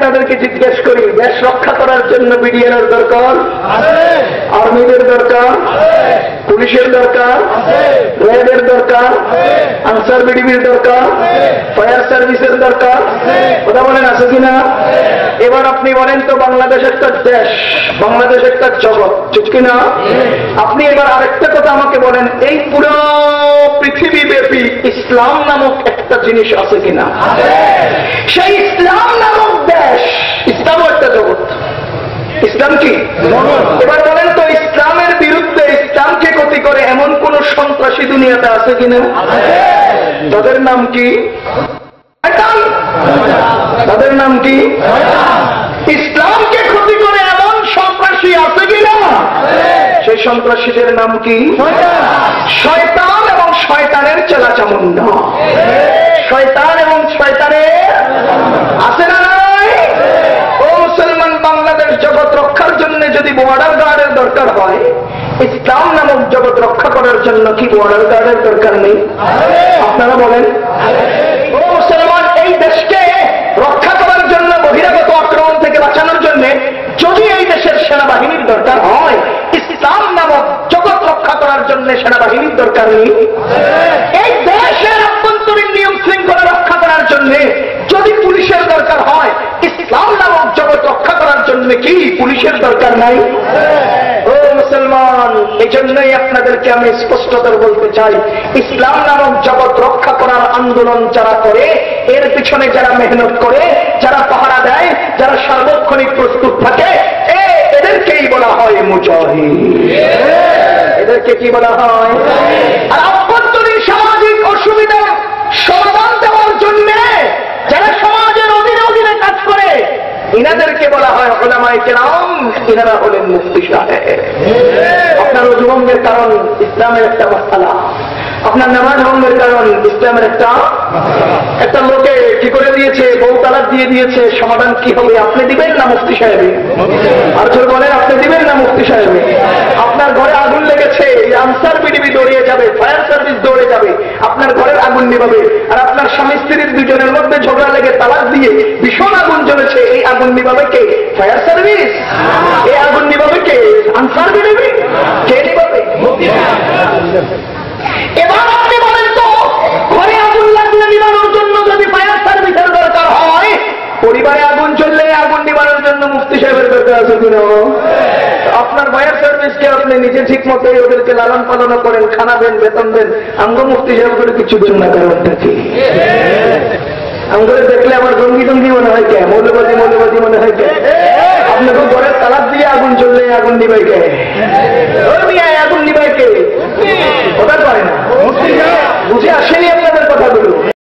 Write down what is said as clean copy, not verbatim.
আপনাদেরকে জিজ্ঞেস করি, দেশ রক্ষা করার জন্য বিডিআর দরকার, আর্মিদের দরকার, পুলিশের দরকার, র্যাবের দরকার, আনসার বিডিবির দরকার, ফায়ার সার্ভিসের দরকার। কথা বলেন আছে কিনা? এবার আপনি বলেন তো, বাংলাদেশ একটা দেশ, বাংলাদেশ একটা জগৎ, ঠিক কিনা? আপনি এবার আরেকটা কথা আমাকে বলেন, এই পুরো পৃথিবী ব্যাপী ইসলাম নামক একটা জিনিস আছে কিনা? সেই ইসলাম নামক দেশ, ইসলামও একটা জগৎ। ইসলাম কি? এবার বলেন তো, ইসলামের বিরুদ্ধে, ইসলামকে ক্ষতি করে এমন কোন সন্ত্রাসী দুনিয়াতে আছে কিনা? তাদের নাম কি? তাদের নাম কি? ইসলামকে ক্ষতি করে এমন সন্ত্রাসী আছে কিনা? সেই সন্ত্রাসীদের নাম কি? শয়তান এবং শয়তানের চেলাচামুন্ডা। শয়তান এবং শয়তানের আছে না নাই? ও মুসলমান, বাংলাদেশ জগৎ রক্ষার জন্য যদি বর্ডার গার্ডের দরকার হয়, ইসলাম নামক জগৎ রক্ষা করার জন্য কি বর্ডার গার্ডের দরকার নেই? আপনারা বলেন। ও মুসলমান, এই দেশকে রক্ষা করার জন্য, বহিরাগত আক্রমণ থেকে বাঁচানোর জন্য যদি এই দেশের সেনাবাহিনীর দরকার হয়, ইসলাম নামক জগৎ রক্ষা করার জন্য সেনাবাহিনীর দরকার নেই? এই দেশের আভ্যন্তরীণ নিয়ম শৃঙ্খলা রক্ষা করার জন্য যদি পুলিশের দরকার হয়, ইসলাম নামক জগৎ রক্ষা করার জন্য কি পুলিশের দরকার নাই? ও মুসলমান, এই জন্যই আপনাদেরকে আমি স্পষ্টতর বলতে চাই, ইসলাম নামক জগৎ রক্ষা করার আন্দোলন যারা করে, এর পিছনে যারা মেহনত করে, যারা পাহারা দেয়, যারা সার্বক্ষণিক প্রস্তুত থাকে, এদেরকেই বলা হয় মুজাহিদ। এদেরকে কি বলা হয়? আর আভ্যন্তরীণ সামাজিক অসুবিধার সমাধান দেওয়ার জন্য যারা সমাজের অধীনে অধীনে কাজ করে, ইনাদেরকে বলা হয় উলামায়ে কেরাম। ইনারা হলেন মুফতি সাহেব। আপনার ওযু ভঙ্গের কারণ ইসলামের একটা মাসআলা, আপনার নামাজ ভঙ্গের কারণ ইসলামের একটা লোকে কি করে দিয়েছে, বউ তালাক দিয়ে দিয়েছে, সমাধান কি হবে? আপনি দিবেন না মুফতি সাহেবে? আর জোর বলেন, আপনি দিবেন না মুফতি সাহেবে? আপনার ঘরে আগুন লেগেছে, আনসার বিডিবি দৌড়িয়ে যাবে, ফায়ার সার্ভিস দৌড়ে যাবে, আপনার ঘরের আগুন নিভাবে। আর আপনার স্বামী স্ত্রীর দুজনের মধ্যে ঝগড়া লেগে তালাক দিয়ে ভীষণ আগুন জ্বলেছে, এই আগুন নিভাবে কে? Fire service. এই আগুন নিভাবে কে? Answer BDB. কে নিভাবে? এবার আপনি বলেন তো, ঘরে আগুন লাগলে নিবানোর জন্য যদি ফায়ার সার্ভিসের দরকার হয়, পরিবারে আগুন জ্বললে আগুন নিবানোর জন্য মুফতি সাহেবের দরকার আছে কিনা? আপনার ফায়ার সার্ভিসকে আপনি নিজে ঠিক মতো ওদেরকে লালন পালন করেন, খানা দেন, বেতন দেন, আমগো মুফতি সাহেব করে কিছু দেন না কারণটা কি? আমগুলো দেখলে আমার জঙ্গি জঙ্গি মনে হয় কে? মৌলবাদী মৌলবাদী মনে হয় কে? আপনাকে ঘরের তালাক দিয়ে আগুন জ্বললে আগুন নিবে কে?